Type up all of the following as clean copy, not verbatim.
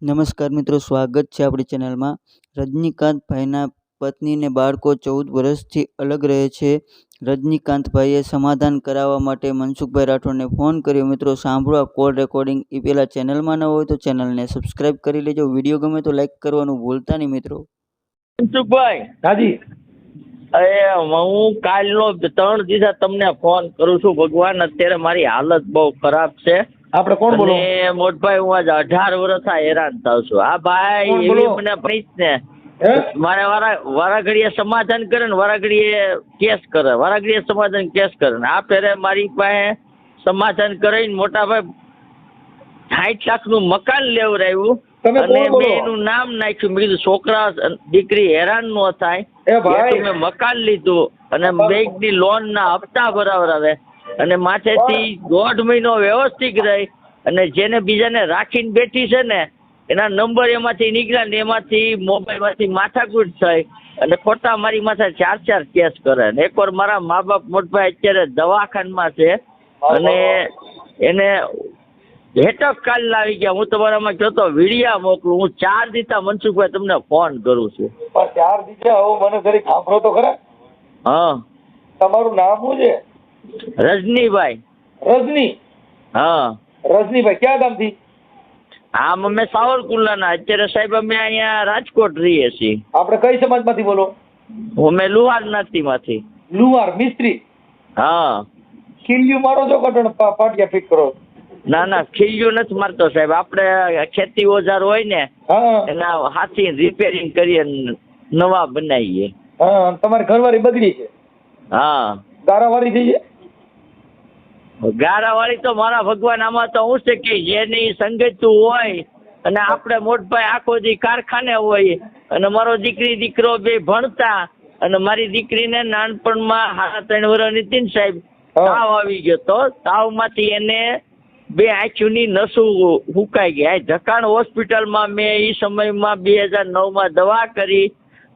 નમસ્કાર મિત્રો, સ્વાગત છે આપણી ચેનલમાં। રજનીકાંતભાઈના પત્ની ને બાળકો 14 વર્ષથી અલગ રહે છે। રજનીકાંતભાઈએ સમાધાન કરાવવા માટે મનસુખભાઈ રાઠોડને ફોન કર્યો। મિત્રો સાંભળો આ કોલ રેકોર્ડિંગ। એ પહેલાં ચેનલમાં ન હોય તો ચેનલને સબસ્ક્રાઇબ કરી લેજો। વિડીયો ગમે તો લાઈક કરવાનું ભૂલતા નહીં મિત્રો। મનસુખભાઈ, હાજી, અરે હું કાલનો 3 દિવસ તમને ફોન કરું છું। ભગવાન, અત્યારે મારી હાલત બહુ ખરાબ છે। આપણે કોણ બોલો? અને મોટભાઈ, હું આજ 18 વર્ષથી હેરાન થાઉં છું। આ ભાઈ કોણ એવી બોલો? મને પ્રીત ને હે? મારે વારાઘડીએ સમાધાન કરે ને વારાઘડીએ કેસ કરે, વારાઘડીએ સમાધાન કેસ કરે ને આ ફેરે મારી પાસે સમાધાન કરીને મોટા ભાઈ 60 લાખનું મકાન લેવડાવ્યું તમે અને કોણ બોલો? મેં એનું નામ નાખ્યું। મેં કીધું છોકરા દીકરી હેરાન ન થાય, એ ભાઈ, મેં મકાન લીધું અને બેંકની લોન ના હપ્તા ભરાવરાવે અને માથેથી 1.5 મહિનો વ્યવસ્થિત રહી અને જેને બીજાને રાખીને બેઠી છે ને એના નંબર એમાંથી નીકળ્યા ને એમાંથી મોબાઈલમાંથી માથાકૂટ થઈ અને ખોટા મારી માથે 4 કેસ કરે ને એકવાર મારા મા બાપ મોટભાઈ અત્યારે દવાખાનામાં છે અને એને હેટક કાલ લાવી ગયા। હું તમારામાં કહેતો વિડીયા મોકલું। હું 4 દીધા મનસુખભાઈ તમને ફોન કરું છું। પણ 4 દિવસે હવે મને જરીક સાંભળો તો ખરા। હા, તમારું નામ શું છે? રજનીભાઈ। રજની? હા, રજનીભાઈ ક્યાં ગામથી? હા, અમે સાવરકુંડલાના। અત્યારે સાહેબ અમે અહીંયા રાજકોટ રહીએ છીએ। આપણે કઈ સમાજમાંથી બોલો? અમે લુહાર જ્ઞાતિમાંથી। લુહાર મિસ્ત્રી? હા, ખીલ્યું મારો છો કટણ પાટિયા ફિટ કરો? ના ના, ખીલ્યું નથી મારતો સાહેબ। આપણે ખેતી ઓજાર હોય ને હા એના હાથી રિપેરિંગ કરીએ નવા બનાવીએ। હા, તમારી ઘરવાળી બગડી છે? હા, ગારાવાળી થઈ છે? ગારાવાળી તો મારા ભગવાન, આમાં તો હું છે કે જેની સંગતું હોય અને આપણે મોટભાઈ આખો દી કારખાને હોય અને મારો દીકરી દીકરો બે ભણતા અને મારી દીકરીને નાનપણમાં 3.5 વર્ષની હતી ને સાહેબ, તાવ આવી ગયો તો તાવમાંથી એને 2 આંખની નસું હુકાઈ ગયા। જકાણ હોસ્પિટલમાં મેં એ સમયમાં 2009માં દવા કરી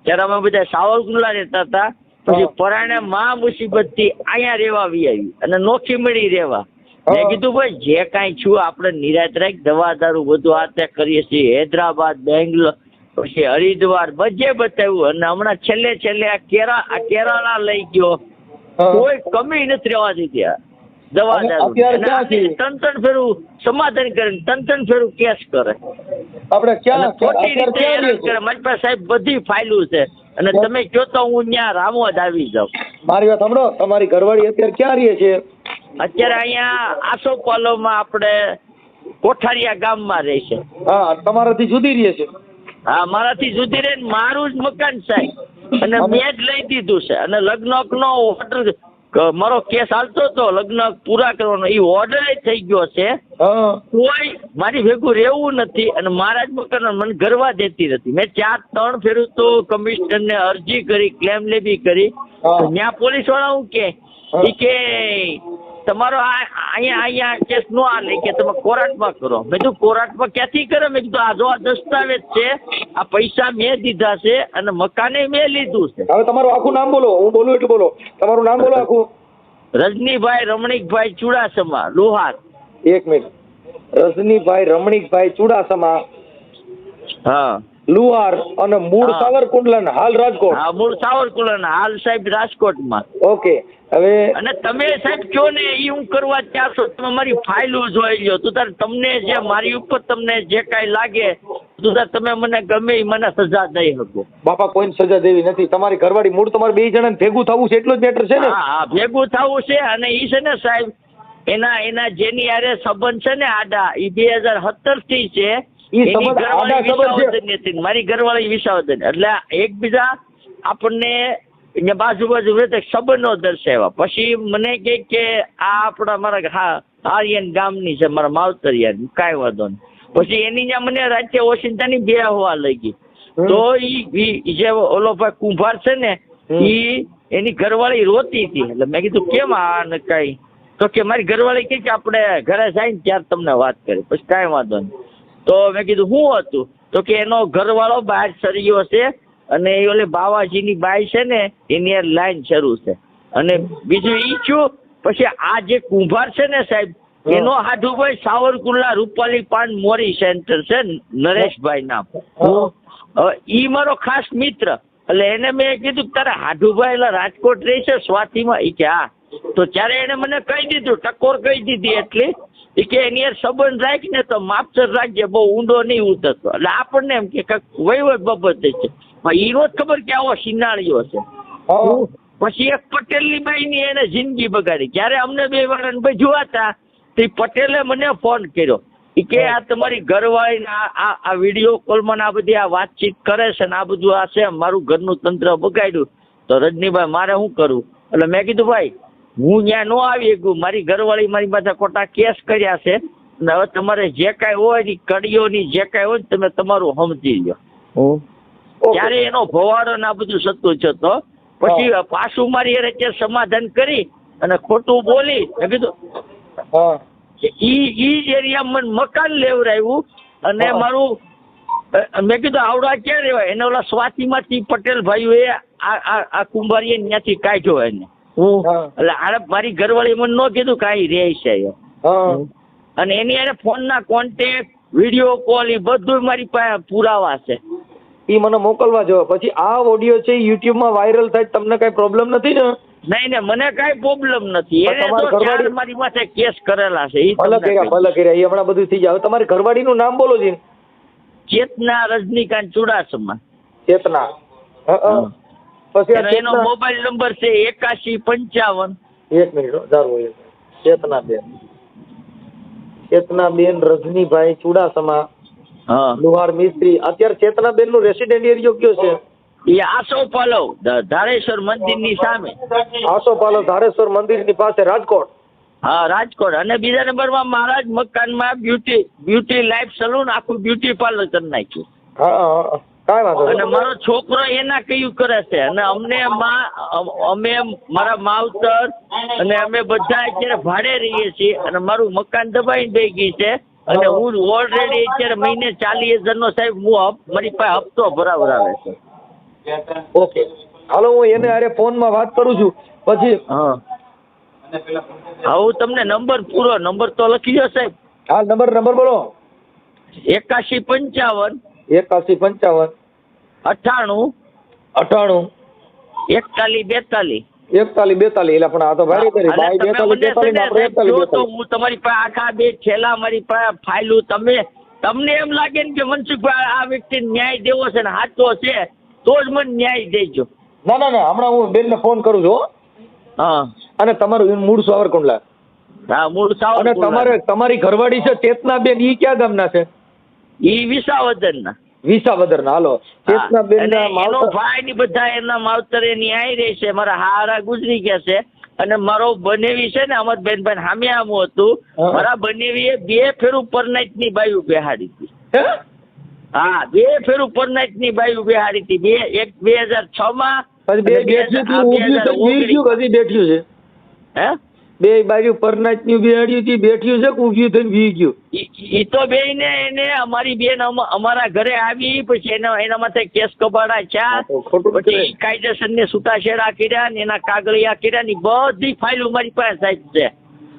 ત્યારે અમે બધા સાવરકુંડલા રહેતા હતા। પછી પરાણે માં મુસીબતથી અહીંયા રહેવા આવી અને નોખી મળી રહેવા। મેં કીધું ભાઈ જે કાંઈ છું આપણે નિરાત રાખ, દવા દારૂ બધું આ તે કરીએ છીએ। હૈદરાબાદ, બેંગ્લોર, પછી હરિદ્વાર બધે બતાવ્યું અને હમણાં છેલ્લે આ કેરાલા લઈ ગયો। કોઈ કમી નથી રહેવા દીધી દવા દારૂ। 3 ફેરું સમાધાન કરે, 3 ફેરું કેસ કરે, આપણે ક્યાં ખોટી રીતે હેરાન કરે। મારી પાસે સાહેબ બધી ફાઇલો છે અને તમે કહો તો હું ત્યાં રામોદ આવી જાઉં। મારી વાત સાંભળો, તમારી ઘરવાળી અત્યારે ક્યાં રહે છે? અત્યારે અહીંયા આસોપાલોમાં આપણે કોઠારિયા ગામમાં રહે છે। હા, તમારાથી જુદી રહે છે? હા, મારાથી જુદી રહે, મારું જ મકાન સાહેબ અને મેં જ લઈ દીધું છે અને લગ્નનો ઓર્ડર, મારો કેસ હાલતો હતો લગ્ન પૂરા કરવાનો, એ ઓર્ડર થઈ ગયો છે। કોઈ મારી ભેગું રહેવું નથી અને મારા જ મકાન મને ગરવા દેતી નથી। મેં 3 ફેરું તો કમિશનરને અરજી કરી, ક્લેમ લેબી કરી। ત્યાં પોલીસ વાળા હું કે તમારો અહીંયા કેસ નો હાલે કે તમે કોર્ટમાં કરો। મેં કીધું કોર્ટમાં ક્યાંથી કરે? મેં કીધું આ જો આ દસ્તાવેજ છે, આ પૈસા મેં દીધા છે અને મકાને મેં લીધું છે। હવે તમારું આખું નામ બોલો, હું બોલું એટલું બોલો। તમારું નામ બોલો આખું। રજનીભાઈ રમણીકભાઈ ચુડાસમા, લુહાર। 1 મિનિટ, રજનીભાઈ રમણીકભાઈ ચુડાસમા, હા, લુહાર અને મૂળ હા। સાવરકુંડલા, હાલ રાજકોટ? હા, મૂળ સાવરકુંડલા, હાલ સાહેબ રાજકોટમાં। ઓકે, હવે અને તમે સાહેબ કયો ને એ હું કરવા ત્યાં છો, તમે મારી ફાઇલો જોઈ લો તો તમને જે મારી ઉપર તમને જે કાંઈ લાગે તો તમે મને ગમે એ મને સજા દઈ શકો। બાપા કોઈને સજા દેવી નથી। તમારી ઘરવાળી મૂળ તમારે 2 જણાને ભેગું થવું છે એટલું જ મેટર છે ને? હા, ભેગું થવું છે અને એ છે ને સાહેબ એના જેની હારે સંબંધ છે ને આડા, એ 2017 થી છે। એની ઘરવાળી વિસાવદરની હતી, મારી ઘરવાળી વિસાવદર, એટલે એકબીજા આપણને બાજુ સંબંધો દર્શાવ્યા। પછી મને કે આ આપણા મારા આર્યન ગામની છે, મારા માવતરિયા, કાંઈ વાંધો નહીં। પછી એની ત્યાં મને રાતે ઓશિંતાની 2 હવા લઈ ગઈ તો ઈ જે ઓલો ભાઈ કુંભાર છે ને એની ઘરવાળી રોતી હતી। એટલે મેં કીધું કેમ આ ને કાંઈ, તો કે મારી ઘરવાળી કે આપણે ઘરે જાય ને ત્યારે તમને વાત કરી। પછી કાંઈ વાંધો નહીં। તો મેં કીધું શું હતું? તો કે એનો ઘરવાળો બહાર સરિયો છે અને એ ઓલે બાવાજીની બાઈ છે ને એની લાઈન શરૂ છે અને બીજું ઈ છું। પછી આ જે કુંભાર છે ને સાહેબ એનો હાડુભાઈ સાવરકુંડલા રૂપાલી પાન મોરી સેન્ટર છે, નરેશભાઈ નામ. ઈ મારો ખાસ મિત્ર. એટલે એને મેં કીધું તારે હાડુભાઈ એટલે રાજકોટ રહે છે સ્વાતિમાં? ઈ કે હા. તો ત્યારે એને મને કહી દીધું, ટકોર કહી દીધી. એટલે ઈ કે એની યાર સંબંધ રાખ ને તો માપસર રાખજે, બહુ ઊંડો નહીં ઉતરતો. એટલે આપણને એમ કે વહીવટ બાબતે છે, ઈ નો જ ખબર કે આવો સિનારીઓ છે. પછી એક પટેલની બાઈની એને જિંદગી બગાડી. જ્યારે અમને બે વાળાને ભાઈ જોવાતા તે પટેલે મને ફોન કર્યો કે આ તમારી ઘરવાળી આ વિડીયો કોલમાં આ બધી આ વાતચીત કરે છે ને આ બધું આ છે, મારું ઘરનું તંત્ર બગાડ્યું. તો રજનીભાઈ મારે શું કરવું? એટલે મેં કીધું ભાઈ હું ત્યાં ન આવી શકું, મારી ઘરવાળી મારી પાસે ખોટા કેસ કર્યા છે, ને હવે તમારે જે કાંઈ હોય ની કડીઓની જે કાંઈ હોય તમે તમારું સમજી લો. ત્યારે એનો ભવાડો ને આ બધું સતું છે. તો પછી પાછું મારી રીતે સમાધાન કરી અને ખોટું બોલી મેં કીધું ઈ એરિયામાં મને મકાન લેવડાવ્યું. અને મારું મેં કીધું આવડા ક્યાં રહેવાય? એને ઓલા સ્વાતિમાંથી પટેલ ભાઈઓએ આ કુંભારીએ ત્યાંથી કાઢ્યો એને. એટલે આને મારી ઘરવાળી મને ન કીધું કાંઈ રહે છે. અને એની એને ફોનના કોન્ટેક્ટ, વિડીયો કોલ એ બધું મારી પાસે પુરાવા છે. ઈ મને મોકલવા જો. પછી આ ઓડિયો છે યુટ્યુબમાં વાયરલ થાય તમને કઈ પ્રોબ્લેમ નથી ને? નહીં ને મને કઈ પ્રોબ્લેમ નથી. એને તો ચાર મારી માથે કેસ કરેલા છે. ભલે કર્યા એ હમણાં બધું થઈ જાય. તમારી ઘરવાળીનું નામ બોલો જી. ચેતના રજનીકાંત ચુડાસમા. ચેતના. પછી એનો મોબાઈલ નંબર છે 8155. એક મિનિટ ધારો. ચેતનાબેન રજનીભાઈ ચુડાસમા, લુહાર મિસ્ત્રી. અત્યારે ચેતનાબેન નું રેસિડેન્ટ એરિયો કયો છે? એ આસોપાલવ ધારેશ્વર મંદિર ની સામે. આસોપાલવ ધારેશ્વર મંદિર ની પાસે, રાજકોટ. હા રાજકોટ. અને બીજા નંબરમાં મારા જ મકાનમાં બ્યુટી લાઈફ સલૂન, આખું બ્યુટી પાર્લર કરી નાખ્યું. હા કાંઈ વાંધો. અને મારો છોકરો એના કયું કરે છે. અને અમે મારા માવતર અને અમે બધા અત્યારે ભાડે રહીએ છીએ. અને મારું મકાન દબાઈ દઈ ગઈ છે. અને હું ઓલરેડી અત્યારે મહિને 40,000 નો સાહેબ મારી પાસે હપ્તો ભરાવરાવે છે. ઓકે હાલો હું એને અરે ફોનમાં વાત કરું છું પછી. હું તમને પૂરો નંબર તો લખી દો સાહેબ. હા નંબર બોલો. 8155 8155 98 98 41 42. 41 42. એટલે પણ આ તો ભાઈ કરી ભાઈ 42 તો હું તમારી પાસે આખા બે છેલ્લા મારી પાસે ફાઇલું તમને એમ લાગે ને કે મનસુખભાઈ આ વ્યક્તિ ન્યાય દેવો છે ને સાચો છે તો જ મને ન્યાય દેજો. ના હમણાં હું બેન ને ફોન કરું છું. હા. અને તમારું મૂળ સાવરકુંડલા? હા મૂળ સાવરકુંડલા. અને તમારી ઘરવાળી છે ચેતનાબેન, ઈ ક્યાં ગામના છે? ઈ વિસાવદરના. હાલો. ચેતનાબેન એનો ભાઈ ની બધા એના માવતર એની આવી રહી છે. મારા હારા ગુજરી ગયા છે. અને મારો બનેવી છે ને અમરબેન ભાઈ સામે આમું હતું. મારા બનેવીએ 2 ફેરું પરનાઈટ ની બાયું બેહાડી હતી. હા 2 ફેરું પરનાઈટ ની બાયું બેહાડી હતી. એક 2006 માં બેઠ્યું છે. હે બે બાજુ પરનાઈટ ની બેહાડ્યું હતી, બેઠ્યું છે કે ઊભી થઈને વી ગયું? ઈ તો બેને એને અમારી બેન અમારા ઘરે આવી પછી એના માથે કેસ કબાડા પછી કાયદેસર ને છૂટાછેડા કર્યા ને એના કાગળિયા કર્યા ની બધી ફાઇલો મારી પાસે સાહેબ છે.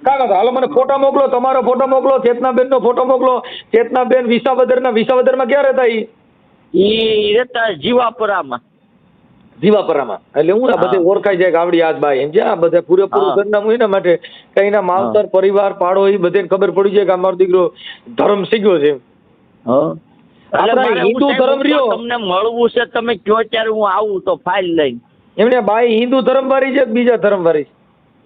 કાકા હાલો મને ફોટો મોકલો, તમારો ફોટો મોકલો, ચેતનાબેન નો ફોટો મોકલો. ચેતનાબેન વિસાવદરમાં ક્યાં રહેતા? ઈ રહેતા જીવાપરામાં. એટલે હું બધે ઓળખાઈ જાય કે આવડી આજ બાઈ એમ છે. આ બધા પૂરેપૂરું સરનામું એના માટે કઈ ના માવતર પરિવાર પાડો એ બધે ખબર પડી જાય કે અમારો દીકરો ધર્મ શીખ્યો છે. હિન્દુ ધર્મ રહ્યો તમને મળવું છે તમે કયો ત્યારે હું આવું તો ફાઇલ લઈને. એમને બાઈ હિન્દુ ધર્મ વાળી છે બીજા ધર્મ વાળી?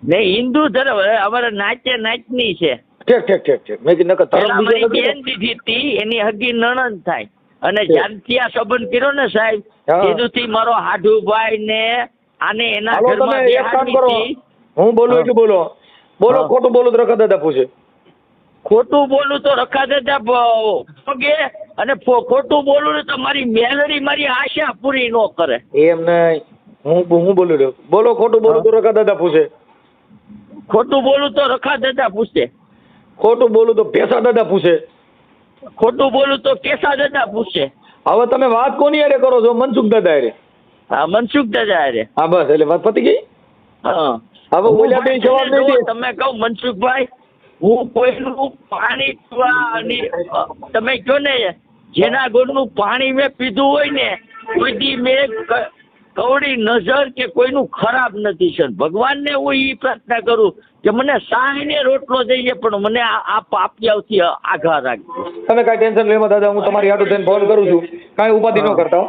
નહીં હિન્દુ ધર્મ. અમારે નાચની છે. ઠીક મેં કીધું ધર્મ બેન દીધી હતી એની હગી નણંદ થાય. અને જ્યારથી આ સંબંધ કર્યો ને સાહેબ એથી મારો હાડુભાઈ ને આને એના ઘરમાં બેહાડી. હું બોલું એટલું બોલો. ખોટું બોલું તો રખા દાદા પૂછે. ખોટું બોલું તો રખા દાદા પગે. અને ખોટું બોલું ને તો મારી મેલડી મારી આશા પૂરી ન કરે. એમ નહીં હું બોલું રહ્યો. બોલો ખોટું બોલું તો રખા દાદા પૂછે. ખોટું બોલું તો રખા દાદા પૂછે. ખોટું બોલું તો ભેસા દાદા પૂછે. ખોટું બોલું તો કેસા દાદા પૂછે. હવે તમે વાત કોની હારે કરો છો? મનસુખ દાદા હારે? હા મનસુખ દાદા હારે. હા બસ એટલે વાત પતી ગઈ. હા હવે ઓલા બે જવાબ નહીં દે. તમે કહો મનસુખભાઈ હું કોઈનું પાણી પીવા તમે કહો ને જેના ઘરનું પાણી મેં પીધું હોય ને કોઈ દી મેં કવડી નજર કે કોઈનું ખરાબ નથી સર. ભગવાનને હું એ પ્રાર્થના કરું કે મને સાહીને રોટલો દઈએ પણ મને આ પાપિયાઓથી આઘા રાખજો. તમે કાંઈ ટેન્શન લેવા દાદા, હું તમારી હાટુ થઈને ફોન કરું છું, કાંઈ ઉપાધિ ન કરતા.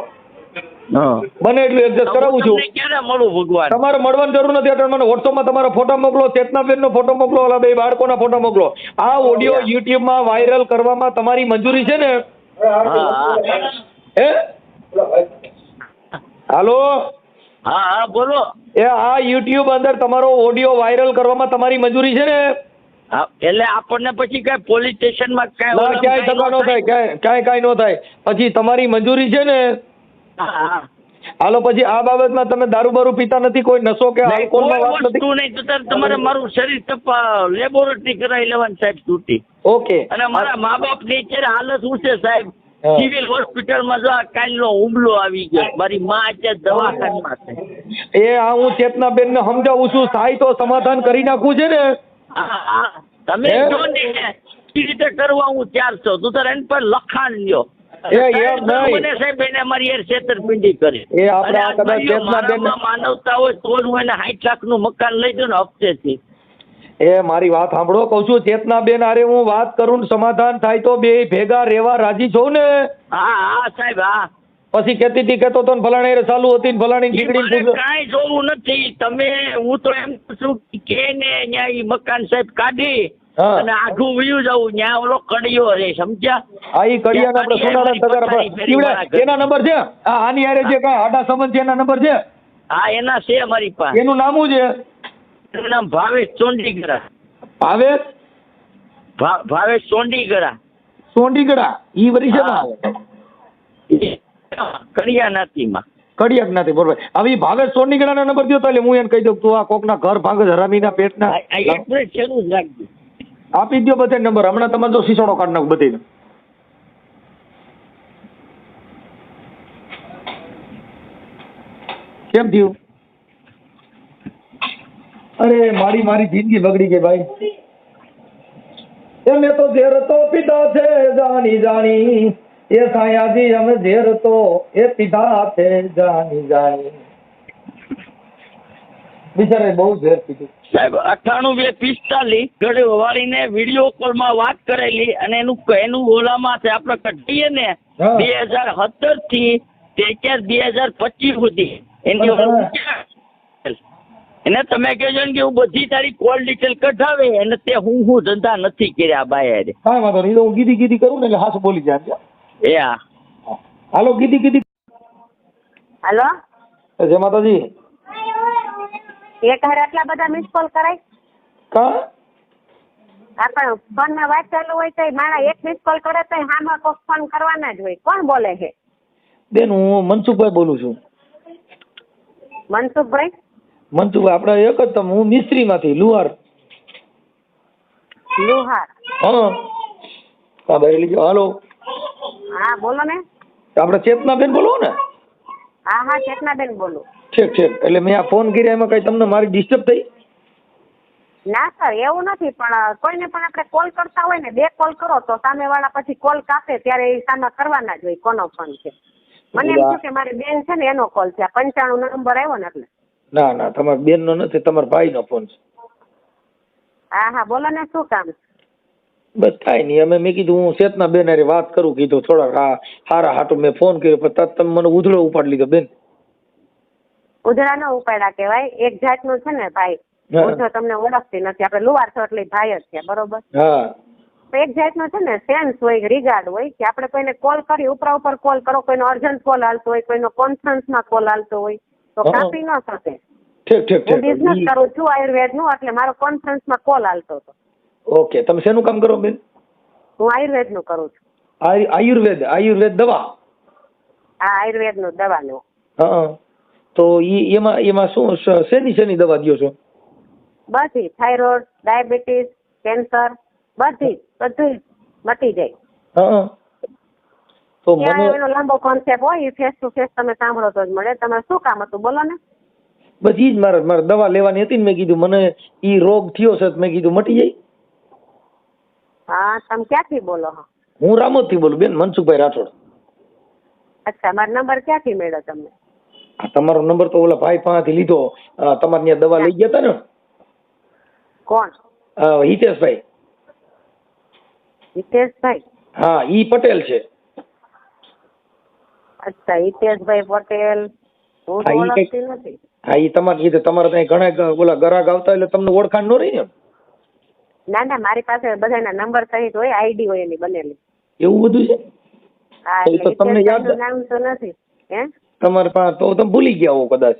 બને એટલું એડજસ્ટ કરાવું છું. ક્યારે મળું ભગવાન? તમારે મળવાની જરૂર નથી. એટલે મને વોટ્સઅપમાં તમારા ફોટો મોકલો, ચેતનાબેનનો ફોટો મોકલો, ઓલા બે બાળકોના ફોટો મોકલો. આ ઓડિયો યુટ્યુબમાં વાયરલ કરવામાં તમારી મંજૂરી છે ને? હે હાલો, હા બોલો. આ યુટ્યુબ અંદર તમારો ઓડિયો વાયરલ કરવામાં તમારી મંજૂરી છે ને? એટલે આપણને પછી કઈ પોલીસ સ્ટેશનમાં ક્યાંય ધક્કા ન થાય, ક્યાંય ન થાય. પછી તમારી મંજૂરી છે ને? હાલો, પછી આ બાબતમાં તમે દારૂ બારૂ પીતા નથી, કોઈ નશો કે આલ્કોહોલમાં વાત નથી? નહીં તો તમારે મારું શરીર લેબોરેટરી કરાવી લેવાની સાહેબ છૂટી. ઓકે. અને મારા મા બાપ ની અત્યારે હાલત શું છે સાહેબ? સિવિલ હોસ્પિટલમાં જો કાલનો હુમલો આવી ગયો, મારી માં અત્યારે દવાખાનામાં છે. હું ચેતનાબેન ને સમજાવું છું, થાય તો સમાધાન કરી નાખવું છે ને? તમે જો ને એ રીતે કરવા હું 400 તું તારે એની પર લખાણ લ્યો. સાહેબ એને મારી યાર છેતરપિંડી કરી. માનવતા હોય તો જ હું એને 60 લાખનું મકાન લઈ દઉં ને હપ્તેથી. મારી વાત સાંભળો, કહું છું ચેતનાબેન અરે હું વાત કરું ને સમાધાન થાય તો બે ભેગા રહેવા રાજી છો ને? હા સાહેબ. હા પછી કેતી હતી કેતો તો ફલાણી ચાલુ હતી ને ફલાણી ખીચડી કાંઈ જોવું નથી. તમે હું તો એમ છું કે ને અહીંયા ઈ મકાન સાહેબ કાઢી અને આઘું વયું જવું, ત્યાં ઓલો કડિયો રે, સમજ્યા? હા, ઈ કડિયાને આપણે સોનાના તગારા એના નંબર છે. આની હારે જે કાંઈ આડા સંબંધ છે એના નંબર છે? હા એના છે મારી પાસે. એનું નામ શું છે? એનું નામ ભાવેશ ચોંડીગરા. ભાવેશ ચોંડીગરા. ચોંડીગરા ઈ વરી છે ને? કડિયાનાથીમાં. કડિયાનાથી, બરોબર. હવે ભાવેશ ચોંડીગરાના નંબર દો તો એટલે હું એને કહી દઉં તું આ કોકના ઘર ભાંગે હરામીના પેટના આપી દો બધે નંબર. હમણાં તમારે જો સીસોડો કાઢ નાખ બધી. કેમ થયું? અરે મારી જિંદગી બગડી ગઈ ભાઈ. મેં તો ઝેર તો પીધા છે જાણી જાણી, એ સાયાજી અમે ઝેર તો એ પીધા છે જાણી જાણી. બિચારે બહુ ઝેર પીધું સાહેબ. 98-245 ઘરે વાળીને વિડીયો કોલમાં વાત કરેલી અને એનું ઓલામાં છે આપણે કઢીએ ને 2017 થી તે 2025 સુધી એને તમે કહેજો ને કે હું બધી તારી કોલ ડિટેલ કઢાવે અને તે હું ધંધા નથી કર્યા બાય. હા વાંધો નહીં, હું ગીધી કરું ને એટલે હાસ બોલી જાય. હાલો ગીધી. હાલો જય માતાજી. એક હારે આટલા બધા મિસ કોલ કરાય? પણ ફોન માં વાત ચાલુ હોય તો મારા એક મિસ કોલ કરે તો હામાં કોક ફોન કરવાના જ હોય. કોણ બોલે છે? બેન હું મનસુખભાઈ બોલું છું. મનસુખભાઈ? મનસુખભાઈ આપણે એક જ તમે, હું મિસ્ત્રી માંથી લુહાર. હા ભાઈ લીજો. હાલો. હા બોલો ને. આપણે ચેતનાબેન બોલો ને? હા ચેતનાબેન બોલું. ઠીક. એટલે મેં આ ફોન કર્યા એમાં કઈ તમને મારી ડિસ્ટર્બ થઈ? ના સર એવું નથી, પણ કોઈને પણ આપણે કોલ કરતા હોય ને 2 કોલ કરો તો સામે વાળા પછી કોલ કાપે ત્યારે એ સામે કરવાના જ હોય કોનો ફોન છે. મને એમ થયું કે મારી બેન છે ને એનો કોલ છે. 95 નંબર આવ્યો ને એટલે. ના તમારા બેન નો નથી, તમારા ભાઈ નો ફોન છે. હા બોલો ને શું કામ? બસ કાંઈ નહીં, અમે મેં કીધું હું ચેતના બેન હારે વાત કરું, કીધું થોડા હારા હાટું મેં ફોન કર્યો પણ તમે મને ઉધળો ઉપાડી લીધો બેન. ઉધળા નો ઉપાડ્યા કહેવાય, એક જાતનું છે ને ભાઈ. હું જો તમને ઓળખતી નથી, આપણે લુવાર છો એટલે ભાઈ જ છે, બરોબર? તો એક જાતનો છે ને સેન્સ હોય, રિગાર્ડ હોય કે આપણે કોઈને કોલ કરી ઉપર કોલ કરો, કોઈનો અર્જન્ટ કોલ હાલતો હોય, કોઈનો કોન્ફરન્સમાં કોલ હાલતો હોય તો કાપી ન શકે. હું બિઝનેસ કરું છું આયુર્વેદનું, એટલે મારો કોન્ફરન્સમાં કોલ હાલતો હતો. ઓકે, તમે શેનું કામ કરો બેન? હું આયુર્વેદનું કરું છું. આયુર્વેદ દવા? હા, આયુર્વેદનું દવાનું. હા, તો એમાં શું શેની દવા દો છો? બધી, થાઇરોઇડ, ડાયાબિટીસ, કેન્સર, બધું મટી જાય. હા, તો મને એનો લાંબો કોન્સેપ્ટ હોય, ફેસ ટુ ફેસ તમે સાંભળો તો જ મળે. તમારે શું કામ હતું બોલો ને? બસ ઈ જ મારે દવા લેવાની હતી ને, મેં કીધું મને ઈ રોગ થયો છે, મેં કીધું મટી જાય. હા, તમે ક્યાંથી બોલો છો? હું રામોદ થી બોલું બેન, મનસુખભાઈ રાઠોડ. અચ્છા, મારો નંબર ક્યાંથી મળ્યો તમને? તમારો નંબર તો ઓલા ભાઈ પાસેથી લીધો. તમારે ત્યાં દવા લઈ ગયા હતા ને? કોણ? હિતેશભાઈ. હિતેશભાઈ? હા, ઈ પટેલ છે. અચ્છા, હિતેશભાઈ પટેલ હું તો ઓળખતી નથી. હા, ઈ તમારે ત્યાં ઘણા ઓલા ગ્રાહક આવતા એટલે તમને ઓળખાણ ન રહી ને? ના ના, મારી પાસે બધાના નંબર સહિત હોય, આઈડી હોય એની બનેલી. એવું બધું છે? હા, એટલે તમને યાદ નામ તો નથી. હે? તમારે પાસે તો તમે ભૂલી ગયા હો કદાચ.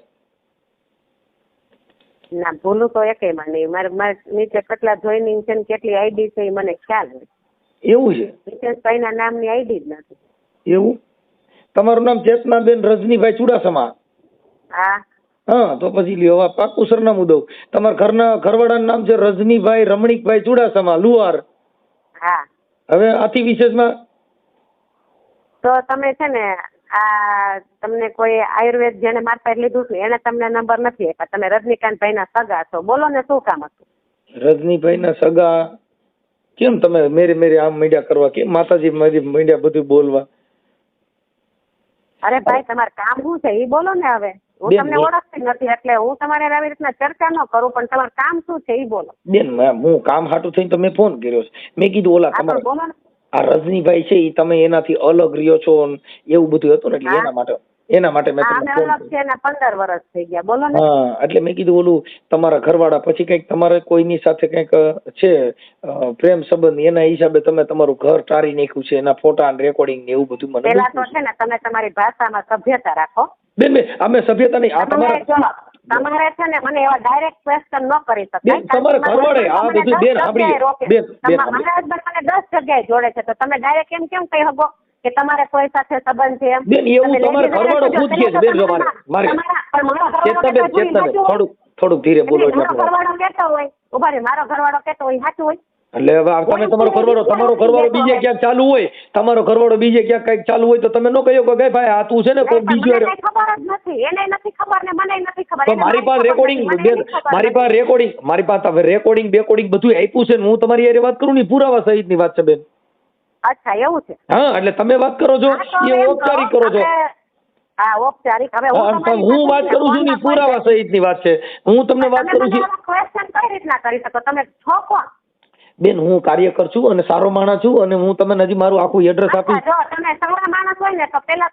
ના, ભૂલું તો એકેયમાં નહીં. મારે નીચે કેટલા જોઈનિંગ છે ને કેટલી આઈડી છે એ મને ખ્યાલ હોય. એવું છે? હિતેશભાઈના નામની આઈડી જ નથી. એવું? તમારું નામ ચેતનાબેન રજનીભાઈ ચુડાસમા? હા. હા, તો પછી લ્યો હવે પાકું સરનામું દઉં. તમારા ઘરવાળાનું નામ છે રજનીભાઈ રમણીકભાઈ ચુડાસમા, લુહાર. હા. હવે આથી વિશેષમાં તો તમે છે ને આ તમને કોઈ આયુર્વેદ જેને મારા પાસે લીધું છે એને તમને નંબર નથી આપ્યા. તમે રજનીકાંતભાઈના સગા છો, બોલો ને શું કામ હતું? રજનીભાઈના સગા કેમ તમે મેરે આમ મીડિયા કરવા? કેમ માતાજી મીડિયા બધું બોલવા? અરે ભાઈ, તમારે કામ શું છે એ બોલો ને. હવે હું તમને ઓળખતી નથી એટલે હું તમારે આવી રીતના ચર્ચા ન કરું, પણ તમારું કામ શું છે એ બોલો. બેન, હું કામ હાટું થઈને તમે ફોન કર્યો છે. મેં કીધું ઓલા તમારે બોલો ને. આ રજનીભાઈ છે એ તમે એનાથી અલગ રહ્યો છો એવું બધું હતું ને, એટલે એના માટે મેં તમને ફોન અલગ છે ને 15 વર્ષ થઈ ગયા. બોલો ને. હા, એટલે મેં કીધું ઓલું તમારા ઘરવાળા પછી કઈક તમારે કોઈની સાથે કઈક છે પ્રેમ સંબંધ, એના હિસાબે તમે તમારું ઘર ટારી નાખ્યું છે, એના ફોટા અને રેકોર્ડિંગ ને એવું બધું મને. પેલા તો છે ને તમે તમારી ભાષામાં સભ્યતા રાખો. બેન અમે સભ્યતા નહીં. આ તમારે છે ને મને એવા ડાયરેક્ટ ક્વેશ્ચન ન કરી શકાય. તમારા ઘરવાળે આ બધું બેન આપણી મારા હસબન્ડ મને 10 જગ્યાએ જોડે છે, તો તમે ડાયરેક્ટ એમ કેમ કહી શકો કે તમારે કોઈ સાથે સંબંધ છે? એમ બેન એવું તમારો ઘરવાળો ખુદ કહે છે. બેન જો મારે થોડુંક ધીરે બોલો. મારો ઘરવાળો કહેતો હોય, ઉભા રે, મારો ઘરવાળો કહેતો હોય સાચું હોય? એટલે હવે તમે તમારો ઘરવાળો બીજે ક્યાંક ચાલુ હોય, તમારો ઘરવાળો બીજે ક્યાંક કઈક ચાલુ હોય તો તમે ન કહ્યો કે ભાઈ આ તું છે ને કોઈ બીજો. ખબર જ નથી, એને નથી ખબર ને મને નથી ખબર. તો મારી પાસે રેકોર્ડિંગ બેકોર્ડિંગ બધું આપ્યું છે ને હું તમારી યારે વાત કરું ને પુરાવા સહિત ની વાત છે બેન. અચ્છા, એવું છે? હા, એટલે તમે વાત કરો છો એ ઔપચારિક કરો છો. હા, ઔપચારિક. હવે હું વાત કરું છું ને પુરાવા સહિત ની વાત છે. હું તમને વાત કરું છું. ક્વેશ્ચન કઈ રીતના કરી શકો? તમે છો કોણ? બેન, હું કાર્યકર છું અને સારો માણસ છું અને હું તમને હજી મારું આખું એડ્રેસ આપીશ. જો તમે સારા માણસ હોય ને તો પેલા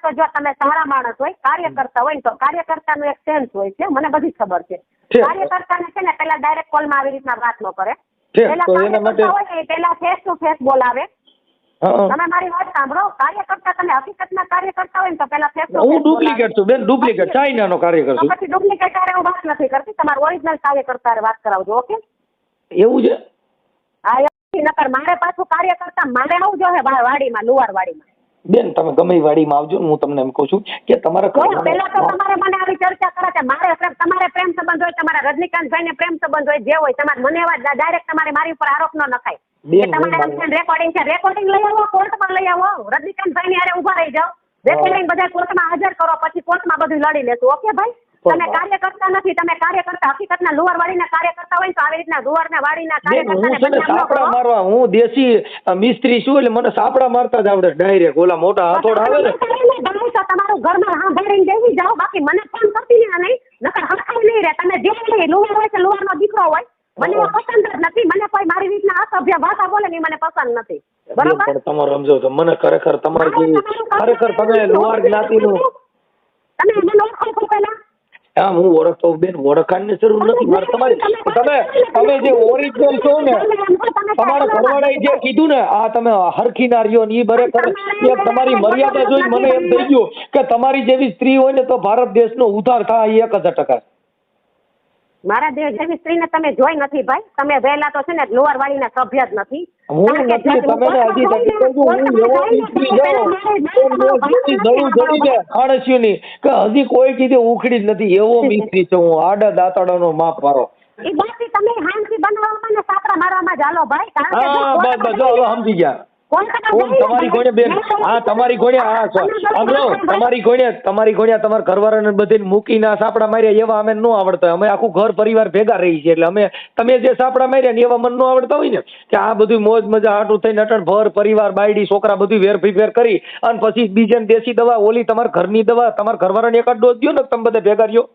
તો જો તમે સારા માણસ હોય, કાર્યકર્તા હોય ને તો કાર્યકર્તાનું એક સેન્સ હોય છે, મને બધી ખબર છે. કાર્યકર્તાને છે ને પેલા ડાયરેક્ટ કોલમાં આવી રીતના વાત ન કરે. પેલા કાર્યકર્તા હોય ને પેલા ફેસ ટુ ફેસ બોલાવે. તમે મારી વાત સાંભળો. કાર્યકર્તા તમે હકીકતમાં કાર્યકર્તા હોય ને તો પેલા ફેસ ટુ ફેસ. હું ડુપ્લિકેટ છું બેન, ડુપ્લિકેટ ચાઇનાનો કાર્યકર છું. પછી ડુપ્લિકેટ આરે હું વાત નથી કરતી, તમારું ઓરિજિનલ કાર્યકર્તા વાત કરાવજો. ઓકે? એવું છે? હા, નકર મારે પાછું કાર્યકર્તા મારે આવું જોઈએ વાડીમાં, લુવાર વાડીમાં. બેન, તમે ગમે વાડીમાં આવજો. હું તમને એમ કહું છું કે તમારા પેલા તો તમારે મને આવી ચર્ચા કરે કે તમારે પ્રેમ સંબંધ હોય, તમારા રજનીકાંતભાઈ ને પ્રેમ સંબંધ હોય, જે હોય તમારે મને એવા ડાયરેક્ટ તમારે મારી ઉપર આરોપ ન નખાય. તમારે રેકોર્ડિંગ છે, રેકોર્ડિંગ લઈ આવો, કોર્ટમાં લઈ આવો, રજનીકાંતભાઈ ની હારે ઉભા રહી જાઓ, રેકોર્ડિંગ બધા કોર્ટમાં હાજર કરો, પછી કોર્ટમાં બધું લડી લેશું. ઓકે ભાઈ? તમે કાર્યકર્તા નથી, તમે કાર્યકર્તા હકીકતના લુવાર વાડીના કાર્યકર્તા હોય તો આવી રીતના લુવારના વાડીના કાર્યકર્તાને સાપડા મારવા, હું દેશી મિસ્ત્રી છું એટલે મને સાપડા મારતા જ આવડે ડાયરેક્ટ. ઓલા મોટા હાથોડ આવે ને તમારું ઘરમાં સાંભળીને બેસી જાઓ, બાકી મને ફોન કરતી નહીં, નકર હરખાઈ નહીં રે. તમે જે નહીં લુવાર હોય કે લુવારનો દીકરો હોય, મને પસંદ જ નથી. મને કોઈ મારી રીતના અસભ્ય ભાષા બોલે ને મને પસંદ નથી. બરોબર? પણ તમારે સમજો તો મને ખરેખર તમારી ખરેખર તમે લુવાર જ્ઞાતિનું તમે મને ઓળખો છો પેલા? હા, હું ઓળખતો બેન, ઓળખાણની જરૂર નથી મારે તમારી. તમે જે ઓરિજિનલ છો ને, તમારા ઘરવાળાએ જે કીધું ને આ તમે હરખી ના રહ્યો ને એ બરાબર તમારી મર્યાદા જોઈ મને એમ થઈ ગયું કે તમારી જેવી સ્ત્રી હોય ને તો ભારત દેશનો ઉદ્ધાર થાય 1000%. મારા દેવ જેવી સ્ત્રીને તમે જોઈ નથી ભાઈ. તમે વહેલા તો છે ને લુવાર વાળીના સભ્ય જ નથી. હું નથી. તમે હજી નથી કહું હું એવો મિસ્ત્રી જાઉં કે હજી કોઈ કીધે ઉખડી જ નથી એવો મિસ્ત્રી છું હું. આડા દાંતડાનો માપ વાળો. એ બાકી તમે હાંસી બનાવવામાં ને સાપડા મારવામાં જ હાલો ભાઈ. હા, બસ હવે સમજી ગયા. તમારી ઘોડે બેન હા તમારી ઘોડે હા સાંભળો તમારી ઘોડે તમારા ઘરવાળાને બધીને મૂકીને સાપડા માર્યા એવા અમે ન આવડતા અમે આખું ઘર પરિવાર ભેગા રહી છે એટલે અમે તમે જે સાપડા માર્યા ને એવા મને ન આવડતા હોય ને કે આ બધું મોજ મજા હાટું થઈને અટણ ભર પરિવાર બાયડી છોકરા બધું વેર કરી અને પછી બીજાને દેશી દવા ઓલી તમારા ઘરની દવા તમારા ઘરવાળાને એકાદ ડોઝ દો ને તમે બધા ભેગા રહ્યો